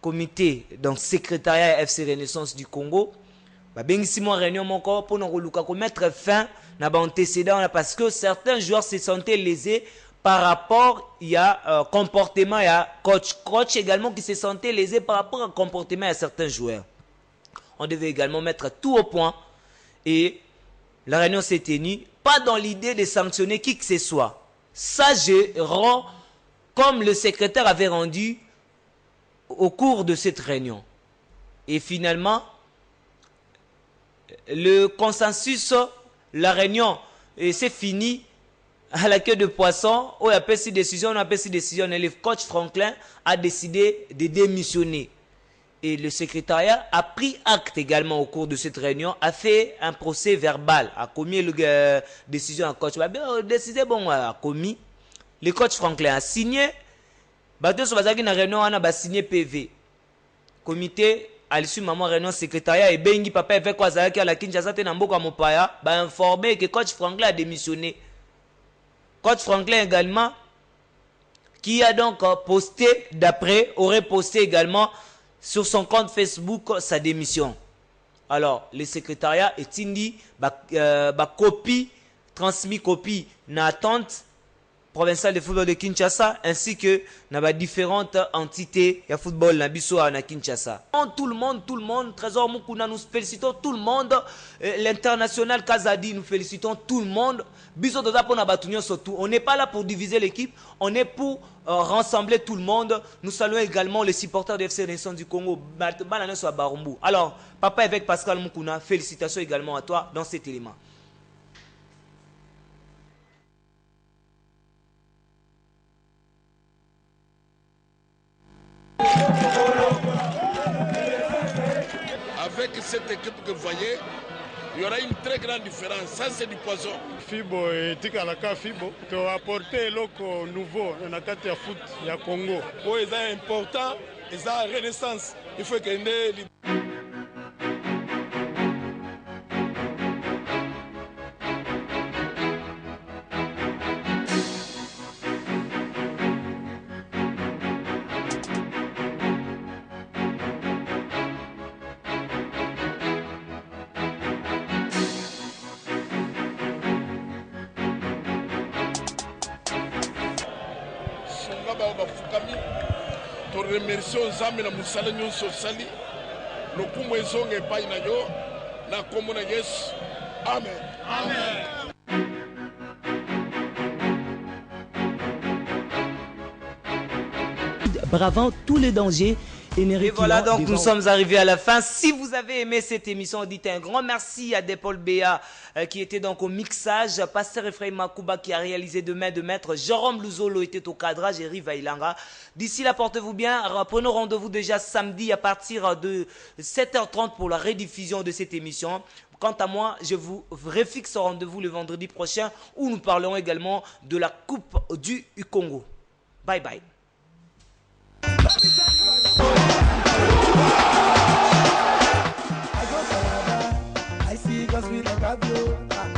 comité, donc secrétariat FC Renaissance du Congo, réunion pour mettre fin à l'antécédent parce que certains joueurs se sentaient lésés par rapport à comportement, il y a coach également qui se sentait lésé par rapport au comportement de certains joueurs. On devait également mettre tout au point et la réunion s'est tenue, pas dans l'idée de sanctionner qui que ce soit. Ça, je rends comme le secrétaire avait rendu au cours de cette réunion. Et finalement, le consensus, la réunion, c'est fini à la queue de poisson. On a pris cette décision, et le coach Franklin a décidé de démissionner. Et le secrétariat a pris acte également au cours de cette réunion, a fait un procès verbal, a commis la décision à coach. Décidé bon, a commis. Le coach Franklin a signé. Bateau sur la réunion, on a signé PV. Comité, à l'issue maman réunion secrétariat et bengi papa avec quoi ça qui a la Kinshasa te namboka mopaya, ba informé que coach Franklin a démissionné. Coach Franklin également qui a donc aurait posté également sur son compte Facebook sa démission. Alors, le secrétariat est indi, copie, transmis copie, na attente provinciale de football de Kinshasa, ainsi que na différentes entités de football na biso na Kinshasa. Tout le monde, Trésor Mukuna, nous félicitons tout le monde. L'international Kazadi, nous félicitons tout le monde. Biso doza pona batunyo surtout. On n'est pas là pour diviser l'équipe, on est pour rassembler tout le monde. Nous saluons également les supporters de FC Renaissance du Congo. Alors, papa avec Pascal Mukuna, félicitations également à toi dans cet élément.
Avec cette équipe que vous voyez, il y aura une très grande différence. Ça, c'est du poison.
Fibo et Tikalaka Fibo, qui ont apporté l'eau nouveau dans la carte de foot du Congo.
Oui, c'est important, et ça renaissance. Il faut qu'il y ait remercions Nzambe na musala nyonso sali lokumu ezonga epai na yo na kombo na Yesu. Amen. Amen.
Bravant tous les dangers. Et voilà, donc nous sommes arrivés à la fin. Si vous avez aimé cette émission, dites un grand merci à Depol Béa qui était donc au mixage, Pasteur Ephraim Makuba qui a réalisé de main de maître, Jérôme Luzolo était au cadrage et Riva Ilanga. D'ici là, portez-vous bien. Prenons rendez-vous déjà samedi à partir de 7h30 pour la rediffusion de cette émission. Quant à moi, je vous refixe rendez-vous le vendredi prochain où nous parlerons également de la Coupe du Congo. Bye bye.
I see God's will like a view.